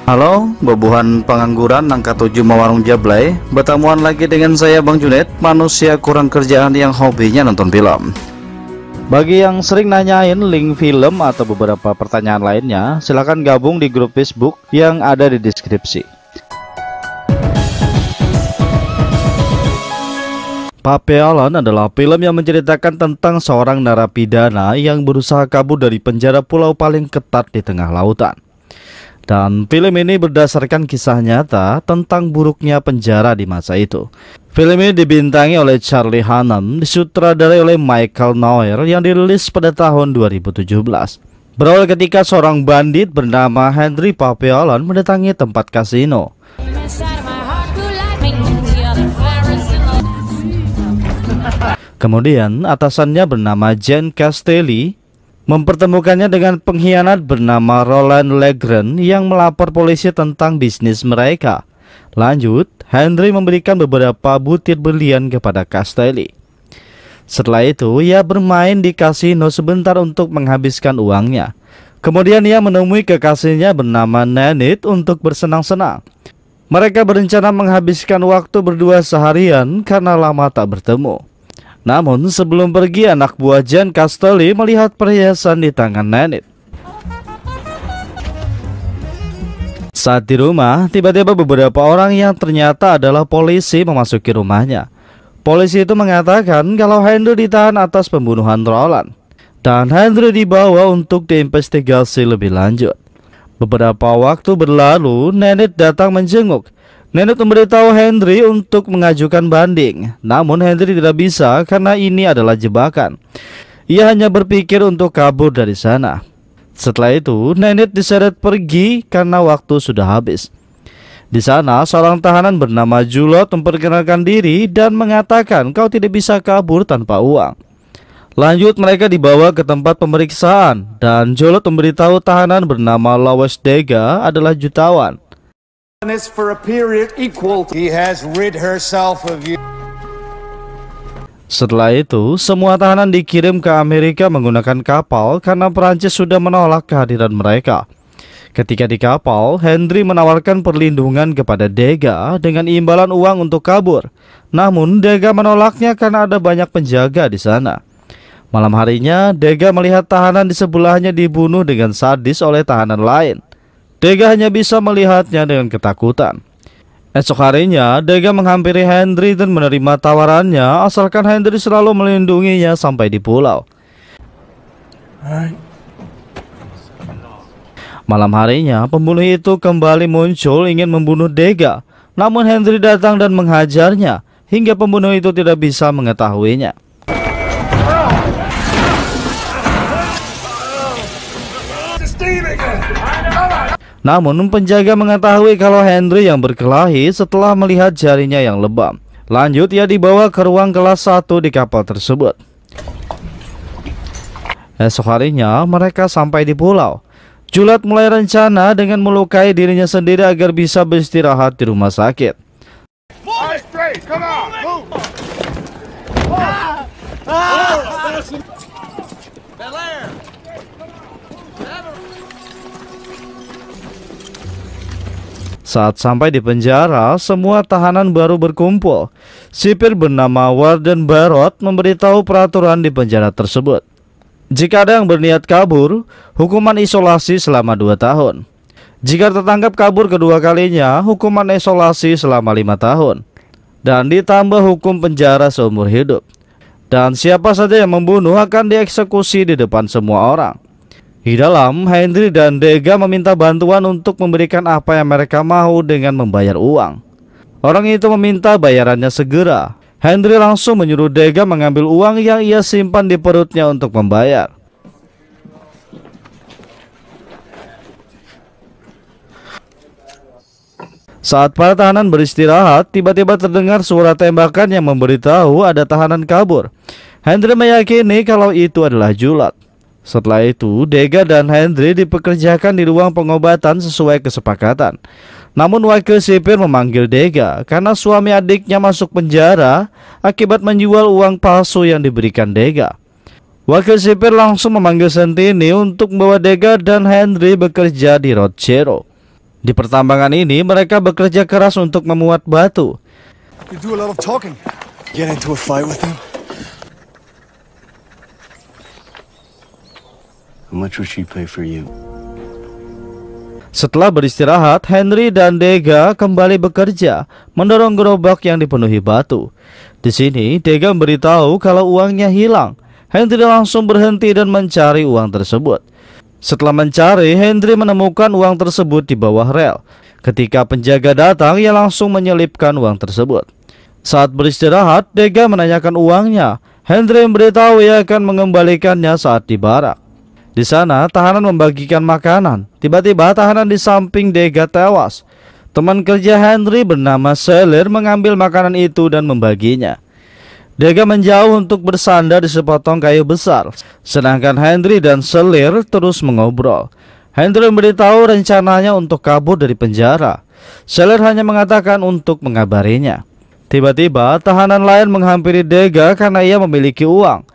Halo, bebuhan pengangguran angka 7 Mawarung Jablay. Bertemuan lagi dengan saya Bang Junet, manusia kurang kerjaan yang hobinya nonton film. Bagi yang sering nanyain link film atau beberapa pertanyaan lainnya, silahkan gabung di grup Facebook yang ada di deskripsi. Papillon adalah film yang menceritakan tentang seorang narapidana yang berusaha kabur dari penjara pulau paling ketat di tengah lautan. Dan film ini berdasarkan kisah nyata tentang buruknya penjara di masa itu. Film ini dibintangi oleh Charlie Hunnam, disutradarai oleh Michael Noir yang dirilis pada tahun 2017. Berawal ketika seorang bandit bernama Henry Papillon mendatangi tempat kasino. Kemudian atasannya bernama Jean Castelli mempertemukannya dengan pengkhianat bernama Roland Legrand yang melapor polisi tentang bisnis mereka. Lanjut, Henry memberikan beberapa butir berlian kepada Castelli. Setelah itu, ia bermain di kasino sebentar untuk menghabiskan uangnya. Kemudian ia menemui kekasihnya bernama Nanette untuk bersenang-senang. Mereka berencana menghabiskan waktu berdua seharian karena lama tak bertemu. Namun sebelum pergi, anak buah Jean Castelli melihat perhiasan di tangan Nanette. Saat di rumah, tiba-tiba beberapa orang yang ternyata adalah polisi memasuki rumahnya. Polisi itu mengatakan kalau Henry ditahan atas pembunuhan Roland, dan Henry dibawa untuk diinvestigasi lebih lanjut. Beberapa waktu berlalu, Nanette datang menjenguk. Nanette memberitahu Henry untuk mengajukan banding, namun Henry tidak bisa karena ini adalah jebakan. Ia hanya berpikir untuk kabur dari sana. Setelah itu, Nanette diseret pergi karena waktu sudah habis. Di sana, seorang tahanan bernama Julot memperkenalkan diri dan mengatakan kau tidak bisa kabur tanpa uang. Lanjut, mereka dibawa ke tempat pemeriksaan dan Julot memberitahu tahanan bernama Lois Dega adalah jutawan. For a period equal to... He has rid herself of you. Setelah itu, semua tahanan dikirim ke Amerika menggunakan kapal karena Perancis sudah menolak kehadiran mereka. Ketika di kapal, Henry menawarkan perlindungan kepada Dega dengan imbalan uang untuk kabur. Namun, Dega menolaknya karena ada banyak penjaga di sana. Malam harinya, Dega melihat tahanan di sebelahnya dibunuh dengan sadis oleh tahanan lain. Dega hanya bisa melihatnya dengan ketakutan. Esok harinya, Dega menghampiri Henry dan menerima tawarannya asalkan Henry selalu melindunginya sampai di pulau. Malam harinya, pembunuh itu kembali muncul ingin membunuh Dega. Namun Henry datang dan menghajarnya hingga pembunuh itu tidak bisa mengetahuinya. Namun penjaga mengetahui kalau Henry yang berkelahi setelah melihat jarinya yang lebam. Lanjut, ia dibawa ke ruang kelas 1 di kapal tersebut. Esok harinya mereka sampai di pulau. Julot mulai rencana dengan melukai dirinya sendiri agar bisa beristirahat di rumah sakit. Saat sampai di penjara, semua tahanan baru berkumpul. Sipir bernama Warden Barrot memberitahu peraturan di penjara tersebut. Jika ada yang berniat kabur, hukuman isolasi selama 2 tahun. Jika tertangkap kabur kedua kalinya, hukuman isolasi selama 5 tahun. Dan ditambah hukum penjara seumur hidup. Dan siapa saja yang membunuh akan dieksekusi di depan semua orang. Di dalam, Henry dan Dega meminta bantuan untuk memberikan apa yang mereka mau dengan membayar uang. Orang itu meminta bayarannya segera. Henry langsung menyuruh Dega mengambil uang yang ia simpan di perutnya untuk membayar. Saat para tahanan beristirahat, tiba-tiba terdengar suara tembakan yang memberitahu ada tahanan kabur. Henry meyakini kalau itu adalah Julot. Setelah itu, Dega dan Henry dipekerjakan di ruang pengobatan sesuai kesepakatan. Namun wakil sipir memanggil Dega karena suami adiknya masuk penjara akibat menjual uang palsu yang diberikan Dega. Wakil sipir langsung memanggil Sentini untuk membawa Dega dan Henry bekerja di Road Zero. Di pertambangan ini mereka bekerja keras untuk memuat batu. You do a lot of talking. Get into a fight with him? How much would she pay for you? Setelah beristirahat, Henry dan Dega kembali bekerja, mendorong gerobak yang dipenuhi batu. Di sini, Dega memberitahu kalau uangnya hilang. Henry langsung berhenti dan mencari uang tersebut. Setelah mencari, Henry menemukan uang tersebut di bawah rel. Ketika penjaga datang, ia langsung menyelipkan uang tersebut. Saat beristirahat, Dega menanyakan uangnya. Henry memberitahu ia akan mengembalikannya saat di barak. Di sana, tahanan membagikan makanan. Tiba-tiba tahanan di samping Dega tewas. Teman kerja Henry bernama Selir mengambil makanan itu dan membaginya. Dega menjauh untuk bersandar di sepotong kayu besar, sedangkan Henry dan Selir terus mengobrol. Henry memberitahu rencananya untuk kabur dari penjara. Selir hanya mengatakan untuk mengabarinya. Tiba-tiba tahanan lain menghampiri Dega karena ia memiliki uang.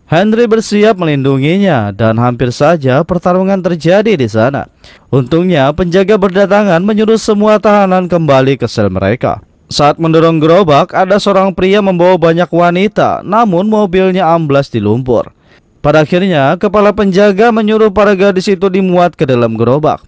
Henry bersiap melindunginya dan hampir saja pertarungan terjadi di sana. Untungnya penjaga berdatangan menyuruh semua tahanan kembali ke sel mereka. Saat mendorong gerobak, ada seorang pria membawa banyak wanita, namun mobilnya amblas di lumpur. Pada akhirnya, kepala penjaga menyuruh para gadis itu dimuat ke dalam gerobak.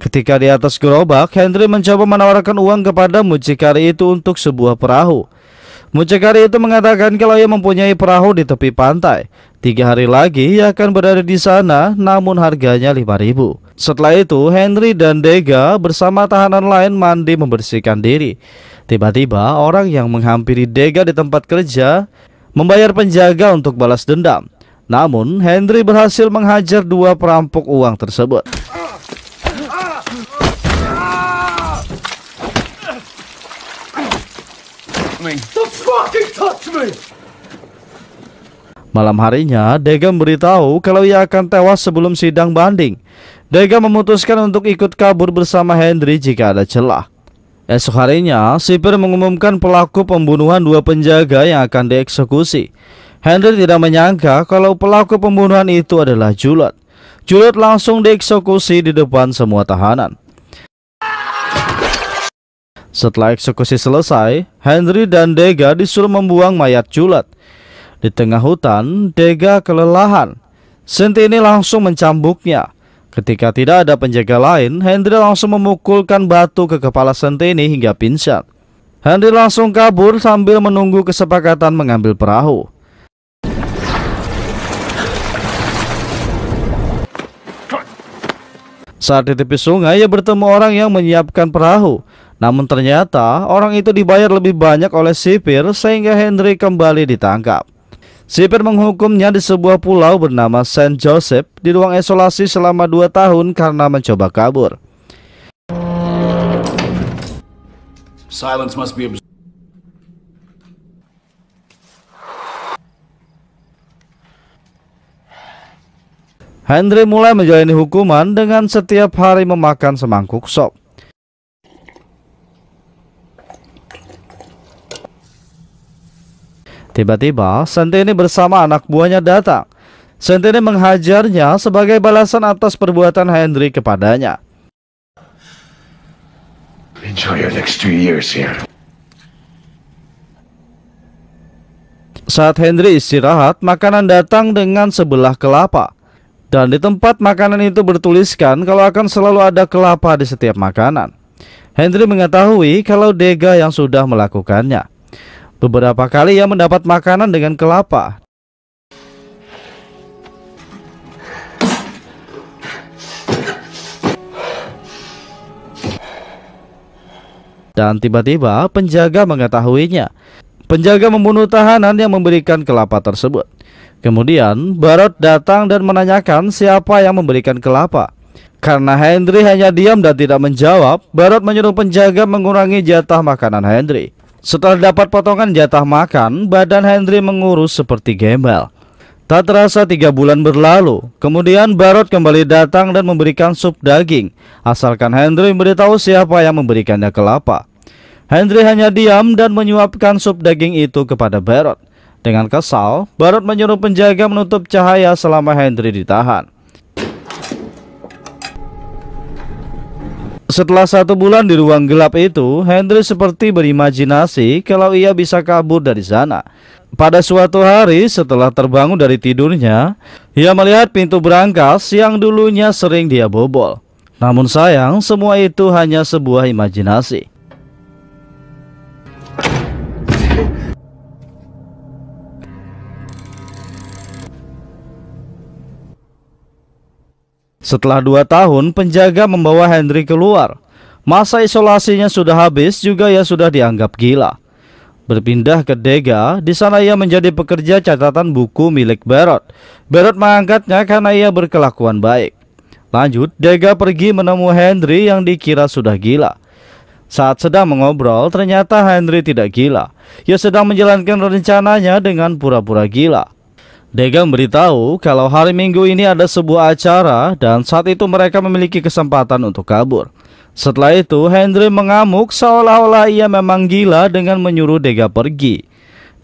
Ketika di atas gerobak, Henry mencoba menawarkan uang kepada mucikari itu untuk sebuah perahu. Mucikari itu mengatakan kalau ia mempunyai perahu di tepi pantai. 3 hari lagi ia akan berada di sana, namun harganya 5.000. Setelah itu, Henry dan Dega bersama tahanan lain mandi membersihkan diri. Tiba-tiba orang yang menghampiri Dega di tempat kerja membayar penjaga untuk balas dendam. Namun Henry berhasil menghajar 2 perampok uang tersebut. Don't fucking touch me! Malam harinya, Dega memberitahu kalau ia akan tewas sebelum sidang banding. Dega memutuskan untuk ikut kabur bersama Henry jika ada celah. Esok harinya, sipir mengumumkan pelaku pembunuhan 2 penjaga yang akan dieksekusi. Henry tidak menyangka kalau pelaku pembunuhan itu adalah Juliet. Juliet langsung dieksekusi di depan semua tahanan. Setelah eksekusi selesai, Henry dan Dega disuruh membuang mayat Juliet. Di tengah hutan, Dega kelelahan. Centini langsung mencambuknya. Ketika tidak ada penjaga lain, Henry langsung memukulkan batu ke kepala Centini hingga pingsan. Henry langsung kabur sambil menunggu kesepakatan mengambil perahu. Saat di tepi sungai, ia bertemu orang yang menyiapkan perahu. Namun ternyata orang itu dibayar lebih banyak oleh sipir sehingga Henry kembali ditangkap. Sipir menghukumnya di sebuah pulau bernama Saint Joseph di ruang isolasi selama 2 tahun karena mencoba kabur. Silence must be observed. Henry mulai menjalani hukuman dengan setiap hari memakan semangkuk sop. Tiba-tiba, Centini bersama anak buahnya datang. Centini menghajarnya sebagai balasan atas perbuatan Henry kepadanya. Enjoy your next 2 years here. Saat Henry istirahat, makanan datang dengan sebelah kelapa. Dan di tempat makanan itu bertuliskan kalau akan selalu ada kelapa di setiap makanan. Henry mengetahui kalau Dega yang sudah melakukannya. Beberapa kali ia mendapat makanan dengan kelapa. Dan tiba-tiba penjaga mengetahuinya. Penjaga membunuh tahanan yang memberikan kelapa tersebut. Kemudian Barot datang dan menanyakan siapa yang memberikan kelapa. Karena Henry hanya diam dan tidak menjawab, Barot menyuruh penjaga mengurangi jatah makanan Henry. Setelah dapat potongan jatah makan, badan Henry mengurus seperti gembel. Tak terasa 3 bulan berlalu. Kemudian Barot kembali datang dan memberikan sup daging, asalkan Henry memberitahu siapa yang memberikannya kelapa. Henry hanya diam dan menyuapkan sup daging itu kepada Barot. Dengan kesal, Barot menyuruh penjaga menutup cahaya selama Henry ditahan. Setelah 1 bulan di ruang gelap itu, Henry seperti berimajinasi kalau ia bisa kabur dari sana. Pada suatu hari setelah terbangun dari tidurnya, ia melihat pintu berangkas yang dulunya sering dia bobol. Namun sayang, semua itu hanya sebuah imajinasi. Setelah 2 tahun, penjaga membawa Henry keluar. Masa isolasinya sudah habis, juga ia sudah dianggap gila. Berpindah ke Dega, di sana ia menjadi pekerja catatan buku milik Barrett. Barrett mengangkatnya karena ia berkelakuan baik. Lanjut, Dega pergi menemui Henry yang dikira sudah gila. Saat sedang mengobrol, ternyata Henry tidak gila. Ia sedang menjalankan rencananya dengan pura-pura gila. Dega memberitahu kalau hari Minggu ini ada sebuah acara dan saat itu mereka memiliki kesempatan untuk kabur. Setelah itu, Henry mengamuk seolah-olah ia memang gila dengan menyuruh Dega pergi.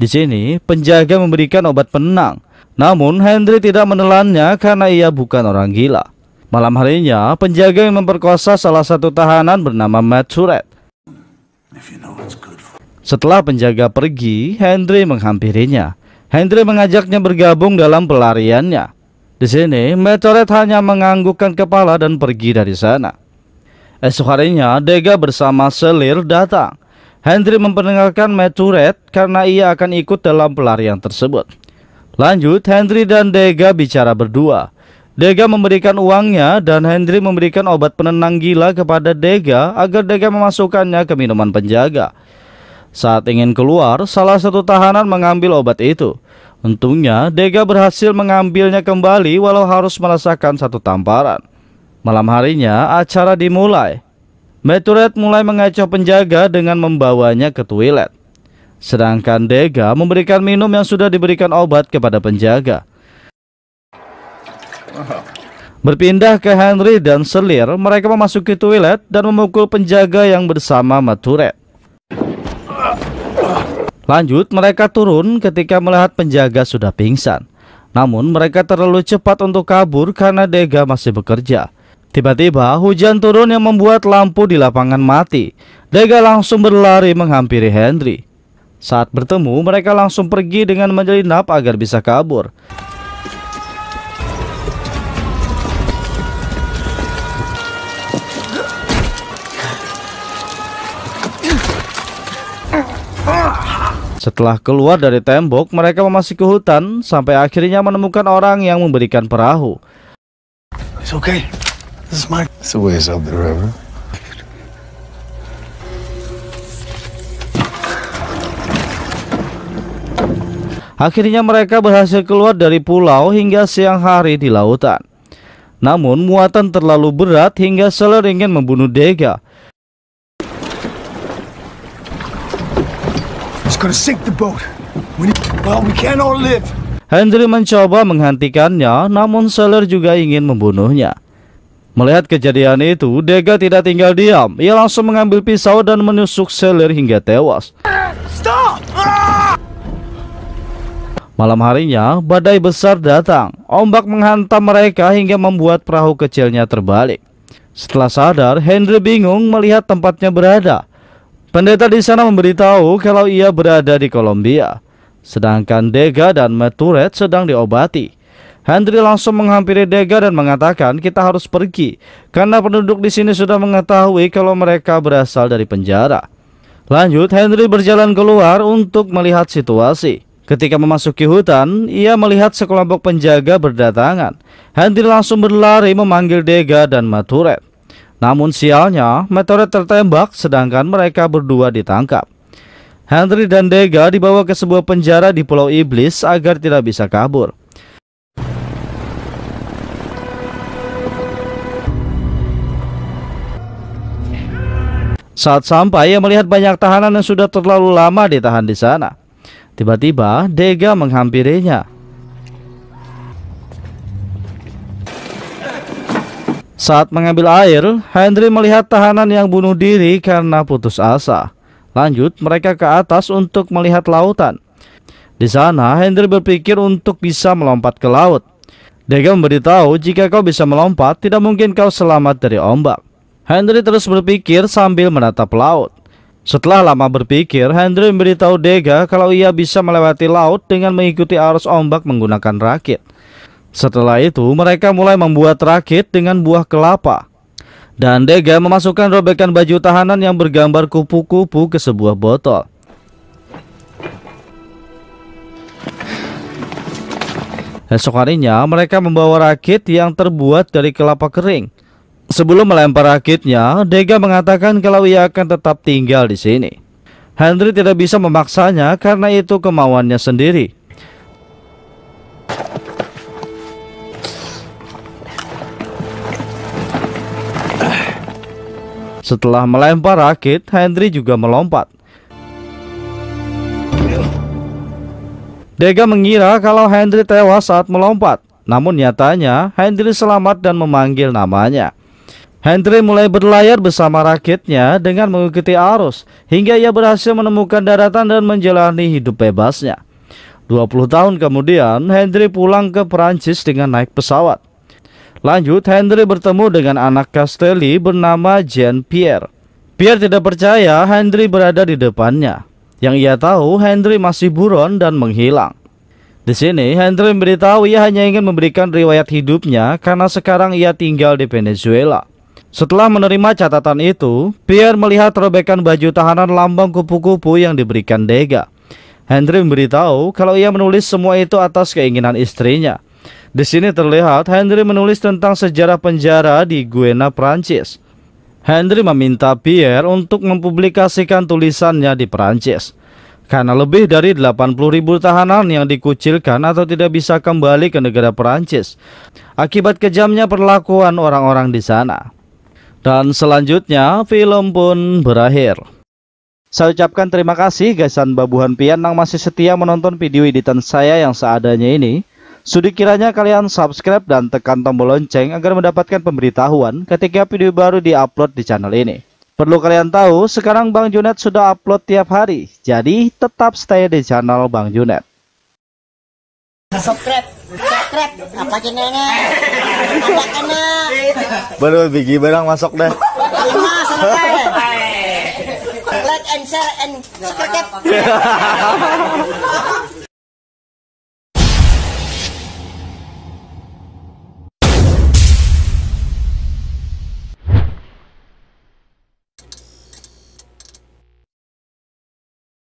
Di sini, penjaga memberikan obat penenang. Namun, Henry tidak menelannya karena ia bukan orang gila. Malam harinya, penjaga yang memperkosa salah satu tahanan bernama Matt Turret. Setelah penjaga pergi, Henry menghampirinya. Henry mengajaknya bergabung dalam pelariannya. Di sini, Matt Turret hanya menganggukkan kepala dan pergi dari sana. Esok harinya, Dega bersama Selir datang. Henry memperdengarkan Matt Turret karena ia akan ikut dalam pelarian tersebut. Lanjut, Henry dan Dega bicara berdua. Dega memberikan uangnya dan Henry memberikan obat penenang gila kepada Dega agar Dega memasukkannya ke minuman penjaga. Saat ingin keluar, salah satu tahanan mengambil obat itu. Untungnya, Dega berhasil mengambilnya kembali walau harus merasakan satu tamparan. Malam harinya, acara dimulai. Matt Turret mulai mengecoh penjaga dengan membawanya ke toilet. Sedangkan Dega memberikan minum yang sudah diberikan obat kepada penjaga. Berpindah ke Henry dan Selir, mereka memasuki toilet dan memukul penjaga yang bersama Matt Turret. Lanjut, mereka turun ketika melihat penjaga sudah pingsan. Namun mereka terlalu cepat untuk kabur karena Dega masih bekerja. Tiba-tiba hujan turun yang membuat lampu di lapangan mati. Dega langsung berlari menghampiri Henry. Saat bertemu, mereka langsung pergi dengan menyelinap agar bisa kabur. Setelah keluar dari tembok, mereka memasuki hutan sampai akhirnya menemukan orang yang memberikan perahu. It's okay. This is mine. It's the ways up the river. Akhirnya mereka berhasil keluar dari pulau hingga siang hari di lautan. Namun muatan terlalu berat hingga Selir ingin membunuh Dega. Gonna sink the boat. We can't all live. Henry mencoba menghentikannya, namun Selir juga ingin membunuhnya. Melihat kejadian itu, Dega tidak tinggal diam. Ia langsung mengambil pisau dan menusuk Selir hingga tewas. Stop! Malam harinya, badai besar datang. Ombak menghantam mereka hingga membuat perahu kecilnya terbalik. Setelah sadar, Henry bingung melihat tempatnya berada. Pendeta di sana memberitahu kalau ia berada di Kolombia, sedangkan Dega dan Matt Turret sedang diobati. Henry langsung menghampiri Dega dan mengatakan kita harus pergi karena penduduk di sini sudah mengetahui kalau mereka berasal dari penjara. Lanjut, Henry berjalan keluar untuk melihat situasi. Ketika memasuki hutan, ia melihat sekelompok penjaga berdatangan. Henry langsung berlari memanggil Dega dan Matt Turret. Namun sialnya, Matt Turret tertembak sedangkan mereka berdua ditangkap. Henry dan Dega dibawa ke sebuah penjara di Pulau Iblis agar tidak bisa kabur. Saat sampai, ia melihat banyak tahanan yang sudah terlalu lama ditahan di sana. Tiba-tiba, Dega menghampirinya. Saat mengambil air, Henry melihat tahanan yang bunuh diri karena putus asa. Lanjut, mereka ke atas untuk melihat lautan. Di sana, Henry berpikir untuk bisa melompat ke laut. Dega memberitahu jika kau bisa melompat, tidak mungkin kau selamat dari ombak. Henry terus berpikir sambil menatap laut. Setelah lama berpikir, Henry memberitahu Dega kalau ia bisa melewati laut dengan mengikuti arus ombak menggunakan rakit. Setelah itu, mereka mulai membuat rakit dengan buah kelapa. Dan Dega memasukkan robekan baju tahanan yang bergambar kupu-kupu ke sebuah botol. Esok harinya, mereka membawa rakit yang terbuat dari kelapa kering. Sebelum melempar rakitnya, Dega mengatakan kalau ia akan tetap tinggal di sini. Henry tidak bisa memaksanya karena itu kemauannya sendiri. Setelah melempar rakit, Henry juga melompat. Dega mengira kalau Henry tewas saat melompat. Namun nyatanya, Henry selamat dan memanggil namanya. Henry mulai berlayar bersama rakitnya dengan mengikuti arus, hingga ia berhasil menemukan daratan dan menjalani hidup bebasnya. 20 tahun kemudian, Henry pulang ke Perancis dengan naik pesawat. Lanjut, Henry bertemu dengan anak Castelli bernama Jean-Pierre. Pierre tidak percaya Henry berada di depannya. Yang ia tahu, Henry masih buron dan menghilang. Di sini, Henry memberitahu ia hanya ingin memberikan riwayat hidupnya karena sekarang ia tinggal di Venezuela. Setelah menerima catatan itu, Pierre melihat robekan baju tahanan lambang kupu-kupu yang diberikan Dega. Henry memberitahu kalau ia menulis semua itu atas keinginan istrinya. Di sini terlihat Henry menulis tentang sejarah penjara di Guiana, Prancis. Henry meminta Pierre untuk mempublikasikan tulisannya di Prancis. Karena lebih dari 80.000 tahanan yang dikucilkan atau tidak bisa kembali ke negara Prancis akibat kejamnya perlakuan orang-orang di sana. Dan selanjutnya film pun berakhir. Saya ucapkan terima kasih Gaisan Babuhan Pian yang masih setia menonton video editan saya yang seadanya ini. Sudi kiranya kalian subscribe dan tekan tombol lonceng agar mendapatkan pemberitahuan ketika video baru diupload di channel ini. Perlu kalian tahu, sekarang Bang Junet sudah upload tiap hari, jadi tetap stay di channel Bang Junet. Subscribe, apa channelnya? Baru bigi barang masuk deh. Like and share and subscribe.